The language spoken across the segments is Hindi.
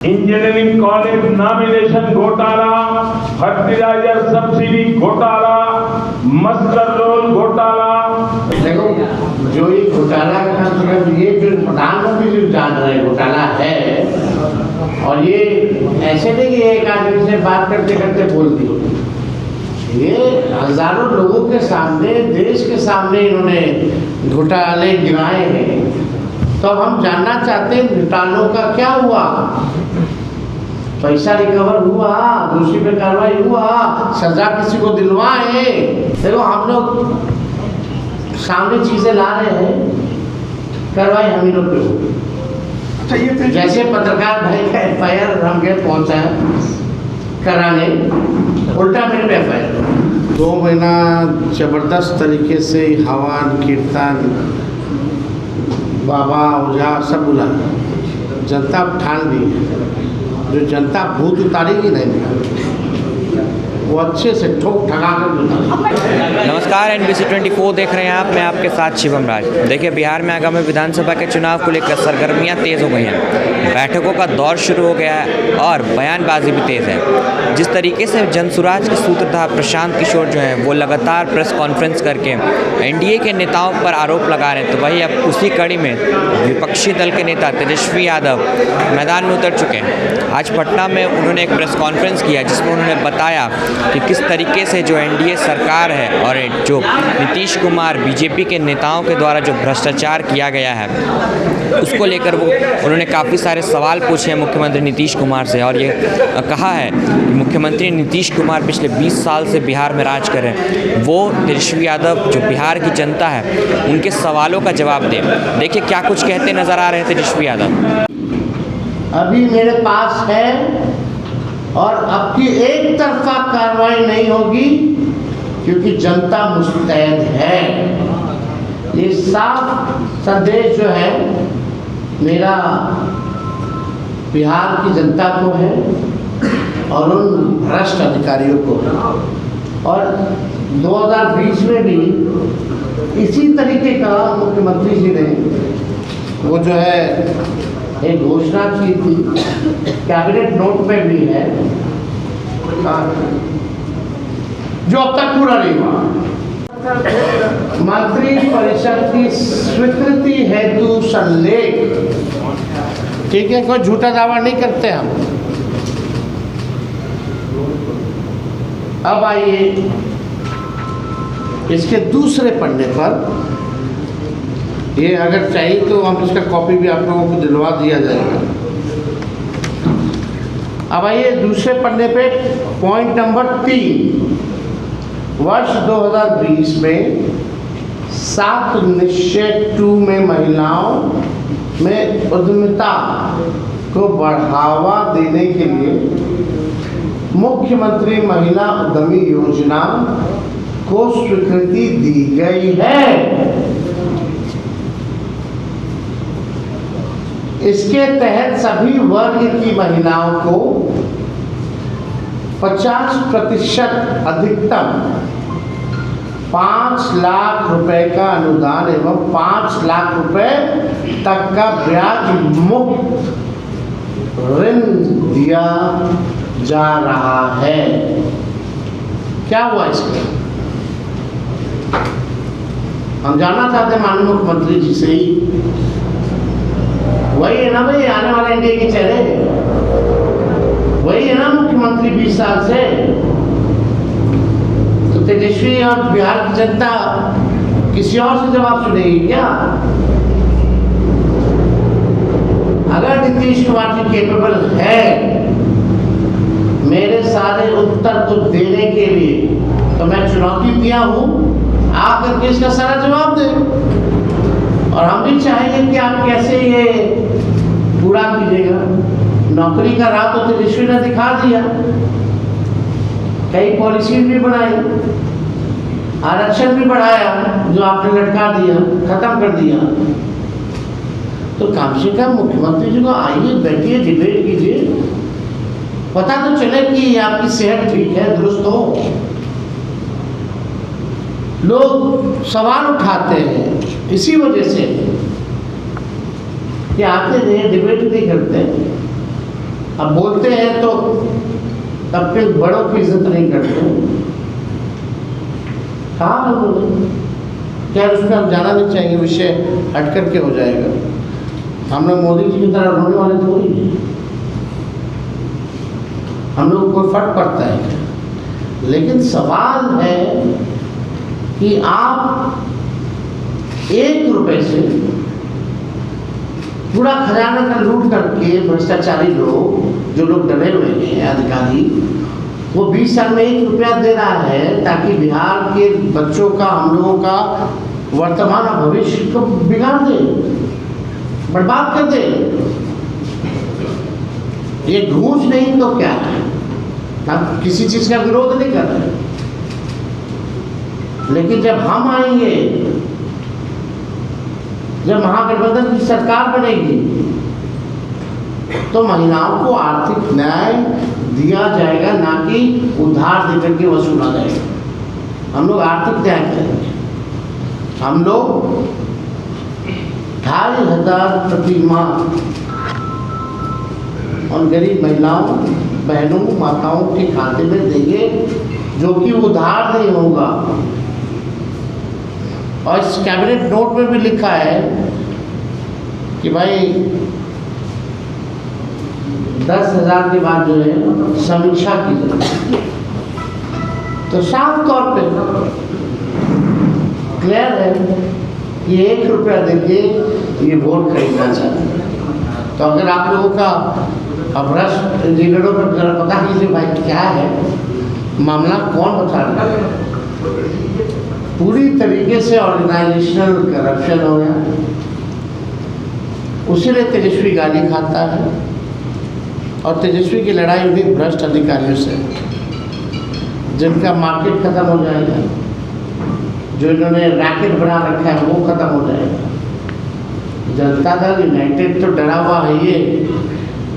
इंजीनियरिंग कॉलेज नॉमिनेशन घोटाला, फर्टिलाइजर सब्सिडी घोटाला, मस्टर्ड रोल घोटाला। देखो जो ये घोटाला का मतलब ये जो प्रधानमंत्री जो जान रहे घोटाला है, और ये ऐसे नहीं कि एक आदमी से बात करते करते बोल दी, ये हजारों लोगों के सामने, देश के सामने इन्होंने घोटाले गिराए हैं। तो अब हम जानना चाहते हैं घोटालों का क्या हुआ, पैसा रिकवर हुआ, दोषी पे कार्रवाई हुआ, सजा किसी को दिलवाए। देखो हम लोग सामने चीजें ला रहे हैं, कार्रवाई हम ही लोग पे हो। जैसे पत्रकार भाई का FIR हम गए पहुंचा कराने, उल्टा मेरे पे FIR। 2 महीना जबरदस्त तरीके से हवन कीर्तन बाबा ओझा सब बुला, जनता ठान ली है, जो जनता भूत उतारेगी नहीं वो अच्छे से ठोक ठगा कर। नमस्कार, NBC 24 देख रहे हैं आप, मैं आपके साथ शिवम राज। देखिए, बिहार में आगामी विधानसभा के चुनाव को लेकर सरगर्मियां तेज़ हो गई हैं। बैठकों का दौर शुरू हो गया है और बयानबाजी भी तेज़ है। जिस तरीके से जनसुराज के सूत्रधार प्रशांत किशोर जो हैं वो लगातार प्रेस कॉन्फ्रेंस करके NDA के नेताओं पर आरोप लगा रहे हैं, तो वही अब उसी कड़ी में विपक्षी दल के नेता तेजस्वी यादव मैदान में उतर चुके हैं। आज पटना में उन्होंने एक प्रेस कॉन्फ्रेंस किया जिसमें उन्होंने बताया कि किस तरीके से जो NDA सरकार है और जो नीतीश कुमार BJP के नेताओं के द्वारा जो भ्रष्टाचार किया गया है उसको लेकर उन्होंने काफ़ी सारे सवाल पूछे हैं मुख्यमंत्री नीतीश कुमार से, और ये कहा है कि मुख्यमंत्री नीतीश कुमार पिछले 20 साल से बिहार में राज कर रहे हैं, वो तेजस्वी यादव जो बिहार की जनता है उनके सवालों का जवाब दें। देखिए क्या कुछ कहते नज़र आ रहे हैं तेजस्वी यादव। अभी मेरे पास है और अब की एक तरफा कार्रवाई नहीं होगी क्योंकि जनता मुस्तैद है। ये साफ संदेश जो है मेरा बिहार की जनता को है और उन भ्रष्ट अधिकारियों को है। और 2020 में भी इसी तरीके का मुख्यमंत्री जी ने वो जो है एक घोषणा की थी, कैबिनेट नोट में भी है, जो अब तक पूरा नहीं हुआ। मंत्री परिषद की स्वीकृति हेतु संलेख, ठीक है, कोई झूठा दावा नहीं करते हम। अब आइए इसके दूसरे पन्ने पर, ये अगर चाहिए तो हम इसका कॉपी भी आप लोगों को दिलवा दिया जाएगा। अब आइए दूसरे पन्ने पे पॉइंट नंबर 3, वर्ष 2020 में 7 निश्चय 2 में महिलाओं में उद्यमिता को बढ़ावा देने के लिए मुख्यमंत्री महिला उद्यमी योजना को स्वीकृति दी गई है। इसके तहत सभी वर्ग की महिलाओं को 50% अधिकतम 5 लाख रुपए का अनुदान एवं 5 लाख रुपए तक का ब्याज मुक्त ऋण दिया जा रहा है। क्या हुआ इसमें? हम जानना चाहते हैं माननीय मुख्यमंत्री जी से ही। वही है ना भाई आने वाले NDA के चेहरे, वही है ना मुख्यमंत्री 20 साल से। तो तेजस्वी और बिहार की जनता किसी और से जवाब सुनेगी क्या? अगर नीतीश कुमार जी केपेबल है मेरे सारे उत्तर को देने के लिए, तो मैं चुनौती दिया हूं, आकर के इसका सारा जवाब दें। और हम भी चाहेंगे कि आप कैसे ये पूरा कीजिएगा। नौकरी का राह तो तेजस्वी ने दिखा दिया, कई पॉलिसी भी बनाई, आरक्षण भी बढ़ाया जो आपने लटका दिया, खत्म कर दिया। तो कम से कम मुख्यमंत्री जी को आइए, बैठिए, डिबेट कीजिए, पता तो चले कि आपकी सेहत ठीक है, दुरुस्त हो। लोग सवाल उठाते हैं इसी वजह से कि आते नहीं, डिबेट नहीं करते। अब बोलते हैं तो अपने बड़ों की इज्जत नहीं करते। हाँ बोले क्या उसमें हम जाना नहीं चाहिए, विषय हट करके हो जाएगा। हम लोग मोदी जी की तरह रोने वाले थोड़ी हैं, हम लोग को फर्क पड़ता है। लेकिन सवाल है कि आप 1 रुपए से पूरा खजाना का लूट करके भ्रष्टाचारी लोग, जो लोग डरे हुए हैं अधिकारी, वो 20 साल में 1 रुपया दे रहा है ताकि बिहार के बच्चों का, हम लोगों का वर्तमान और भविष्य को बिगाड़ दे, बर्बाद कर दे। ये घूस नहीं तो क्या है? हम किसी चीज का विरोध नहीं कर रहे, लेकिन जब हम आएंगे, जब महागठबंधन की सरकार बनेगी, तो महिलाओं को आर्थिक न्याय दिया जाएगा, ना कि उधार देकर के वसूला जाएगा। हम लोग आर्थिक न्याय करेंगे। हम लोग 2500 प्रति माह और गरीब महिलाओं, बहनों, माताओं के खाते में देंगे, जो कि उधार नहीं होगा। और इस कैबिनेट नोट में भी लिखा है कि भाई 10,000 के बाद जो है समीक्षा की जाए। तो साफ तौर पे क्लियर है कि 1 रुपया देके ये वोट खरीदना चाहते। तो अगर आप लोगों का भ्रष्ट इंजीनियरों पर जरा पता कीजिए भाई क्या है मामला, कौन बता रहा है। पूरी तरीके से ऑर्गेनाइजेशनल करप्शन हो गया, उसीलिए तेजस्वी गाली खाता है। और तेजस्वी की लड़ाई हुई भ्रष्ट अधिकारियों से, जिनका मार्केट खत्म हो जाएगा, जो इन्होंने रैकेट बना रखा है वो खत्म हो जाएगा। जनता दल यूनाइटेड तो डरा हुआ है, ये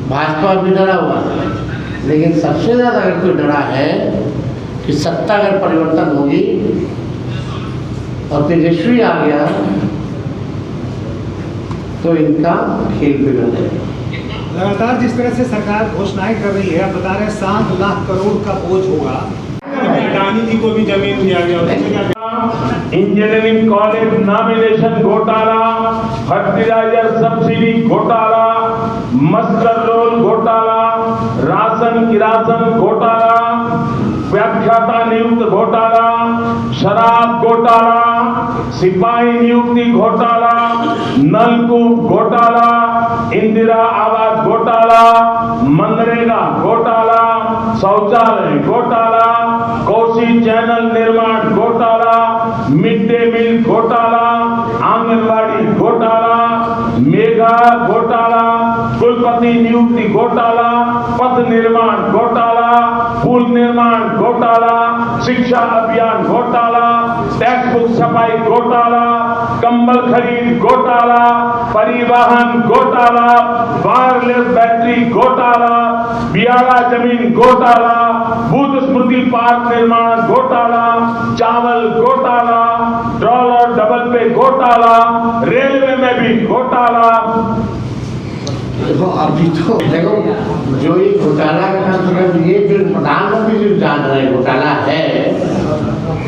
भाजपा भी डरा हुआ है, लेकिन सबसे ज़्यादा अगर कोई डरा है कि सत्ता अगर परिवर्तन होगी और तेजस्वी आ गया तो इनका खेल बिगड़ जाएगा। लगातार जिस तरह से सरकार घोषणाएं कर रही है, बता रहे 7 लाख करोड़ का बोझ होगा। अडानी जी को भी जमीन दिया गया। इंजीनियरिंग कॉलेज नॉमिनेशन घोटाला, फर्टिलाइजर सब्सिडी घोटाला, मस्टर रोल घोटाला, राशन किरासन घोटाला, व्याख्याता नियुक्त घोटाला, शराब घोटाला, सिपाही नियुक्ति घोटाला, नलकूप घोटाला, इंदिरा आवास घोटाला, मनरेगा घोटाला, शौचालय घोटाला, कोसी चैनल निर्माण घोटाला, मिड डे मील घोटाला, आंगनबाड़ी घोटाला, मेगा घोटाला, कुलपति नियुक्ति घोटाला, पथ निर्माण घोटाला, पुल निर्माण घोटाला, शिक्षा अभियान घोटाला, टैक्स बुक छपाई घोटाला, कंबल खरीद घोटाला, परिवहन घोटाला, वायरलेस बैटरी घोटाला, बियाला जमीन घोटाला, बुद्ध स्मृति पार्क निर्माण घोटाला, चावल घोटाला, डॉलर डबल पे घोटाला, रेलवे में भी घोटाला। देखो अभी तो देखो जो ये घोटाला का मतलब ये जो प्रधानमंत्री जो जान रहे घोटाला है,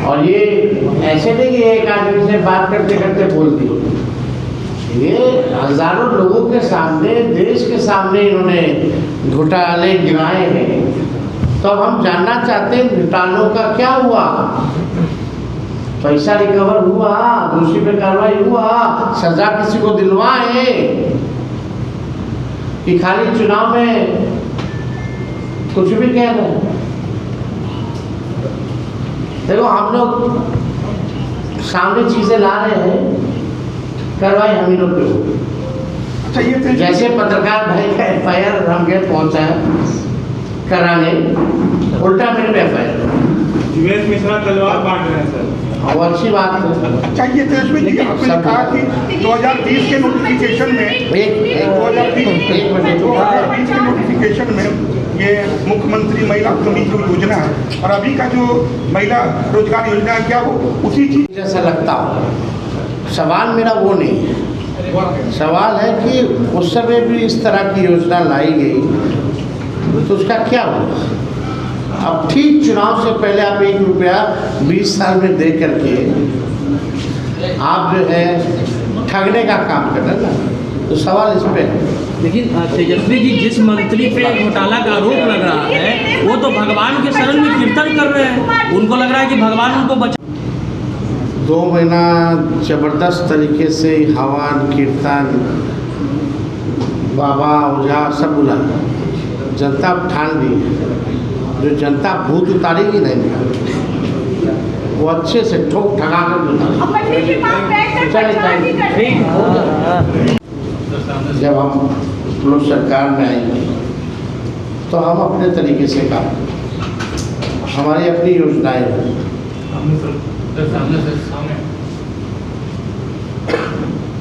और ये ऐसे नहीं कि एक आदमी से बात करते करते बोल दी, ये हजारों लोगों के सामने, देश के सामने इन्होंने घोटाले गिनाए हैं। तो अब हम जानना चाहते हैं घोटालों का क्या हुआ। पैसा रिकवर हुआ, दोषी पे कार्रवाई हुआ, सजा किसी को दिलवाए कि खाली चुनाव में कुछ भी कह रहे हैं। देखो हम लोग सामने चीजें ला रहे हैं, कार्रवाई हम ही लोग पे हो। जैसे पत्रकार भाई का FIR हम गए पहुंचा है कराने, उल्टा मेरे पे FIR। जीवेश मिश्रा तलवार बांट रहे हैं सर। वो अच्छी बात है। चाहिए तेजस्वी जी, आपने कहा कि 2020 के नोटिफिकेशन में एक 2020 के नोटिफिकेशन में ये मुख्यमंत्री महिला उद्यमी जो योजना है और अभी का जो महिला रोजगार योजना है, क्या वो उसी चीज जैसा लगता हो। सवाल मेरा वो नहीं है, सवाल है कि उस समय भी इस तरह की योजना लाई गई तो उसका क्या होगा? अब ठीक चुनाव से पहले आप 1 रुपया 20 साल में दे करके आप जो है ठगने का काम कर रहे हैं ना, तो सवाल इस पे है। लेकिन तेजस्वी जी, जिस मंत्री पे घोटाला का आरोप लग रहा है वो तो भगवान के शरण में कीर्तन कर रहे हैं, उनको लग रहा है कि भगवान उनको बचा। 2 महीना जबरदस्त तरीके से हवन कीर्तन बाबा ओझा सब बुला जनता ठान ली है। जो जनता भूत उतारेगी नहीं, वो अच्छे से ठोक ठगा कर उतारेगी। जब हम लोग सरकार में आएंगे तो हम अपने तरीके से काम करेंगे, हमारी अपनी योजनाएं होंगी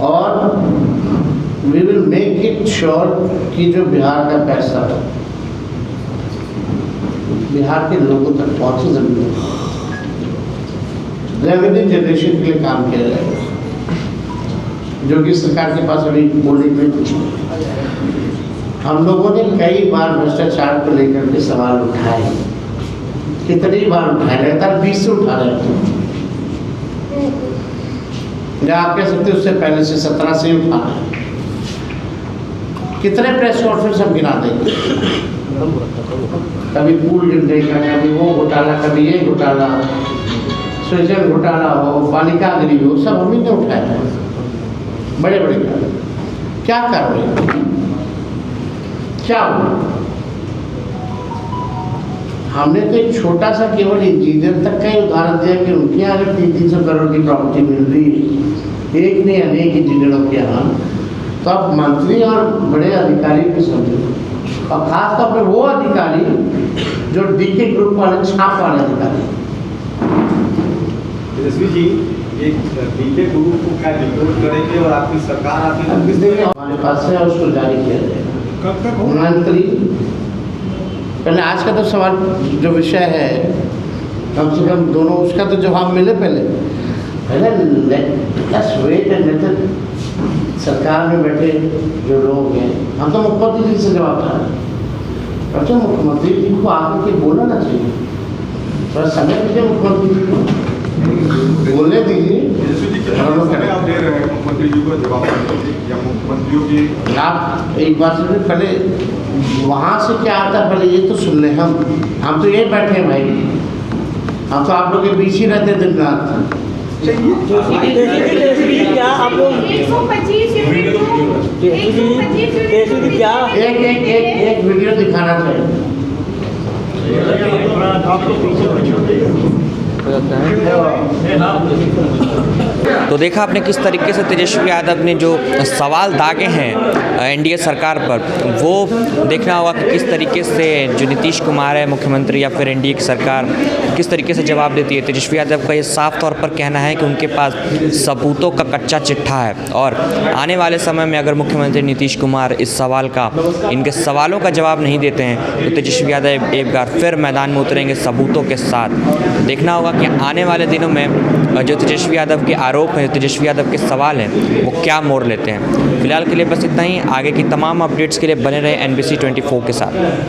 और we will make it sure कि जो बिहार का पैसा बिहार के लोगों तक पहुंचे। जमीन रेवेन्यू जनरेशन के लिए काम किया जाएगा, जो कि सरकार के पास अभी बोलने में कुछ नहीं। हम लोगों ने कई बार भ्रष्टाचार को लेकर के सवाल उठाए, कितनी बार उठाए, लगातार 20 से उठा रहे थे, या आप कह सकते उससे पहले से 17 से ही उठा रहे हैं। कितने प्रेस कॉन्फ्रेंस हम गिना देंगे, कभी पुल गिर देगा, कभी वो घोटाला, कभी ये घोटाला, सृजन घोटाला हो, पालिका गिरी हो, सब हम ही ने उठाया है। बड़े बड़े क्या कार्रवाई, क्या हुआ? हमने तो एक छोटा सा केवल इंजीनियर तक का ही उदाहरण दिया कि उनके यहाँ अगर 300 करोड़ की प्रॉपर्टी मिल रही है, एक नहीं अनेक इंजीनियरों के यहाँ, तो आप मंत्री और बड़े अधिकारी भी समझो, और खासतौर पर वो अधिकारी जो डीके ग्रुप वाले छाप वाले अधिकारी। तेजस्वी जी, एक डीके ग्रुप को क्या रिपोर्ट करेंगे और आपकी सरकार हमारे पास है, उसको जारी किया जाएगा। कब तक हो? मंत्री पहले आज का तो सवाल जो विषय है, कम से कम दोनों उसका तो जवाब मिले पहले लेट्स वेट एंड लेट सरकार में बैठे जो लोग हैं, हम तो मुख्यमंत्री जी से जवाब था, अच्छा मुख्यमंत्री जी को आगे के बोलना ना चाहिए, थोड़ा समय दीजिए मुख्यमंत्री जी को, बोलने दीजिए। समय आप दे रहे हैं मुख्यमंत्री जी को जवाब या मुख्यमंत्रियों की आप एक बार से पहले वहाँ से क्या आता है पहले ये तो सुन लें। हम तो यही बैठे हैं भाई, हम तो आप लोग के बीच ही रहते दिन रात। क्या आप लोग 125 एक वीडियो दिखाना चाहिए। तो देखा आपने किस तरीके से तेजस्वी यादव ने जो सवाल दागे हैं एनडीए सरकार पर, वो देखना होगा कि किस तरीके से जो नीतीश कुमार है मुख्यमंत्री या फिर एनडीए की सरकार किस तरीके से जवाब देती है। तेजस्वी यादव का ये साफ तौर पर कहना है कि उनके पास सबूतों का कच्चा चिट्ठा है, और आने वाले समय में अगर मुख्यमंत्री नीतीश कुमार इस सवाल का, इनके सवालों का जवाब नहीं देते हैं तो तेजस्वी यादव एक बार फिर मैदान में उतरेंगे सबूतों के साथ। देखना होगा कि आने वाले दिनों में जो तेजस्वी यादव के आरोप हैं, तेजस्वी यादव के सवाल हैं, वो क्या मोड़ लेते हैं। फिलहाल के लिए बस इतना ही। आगे की तमाम अपडेट्स के लिए बने रहे NBC 24 के साथ।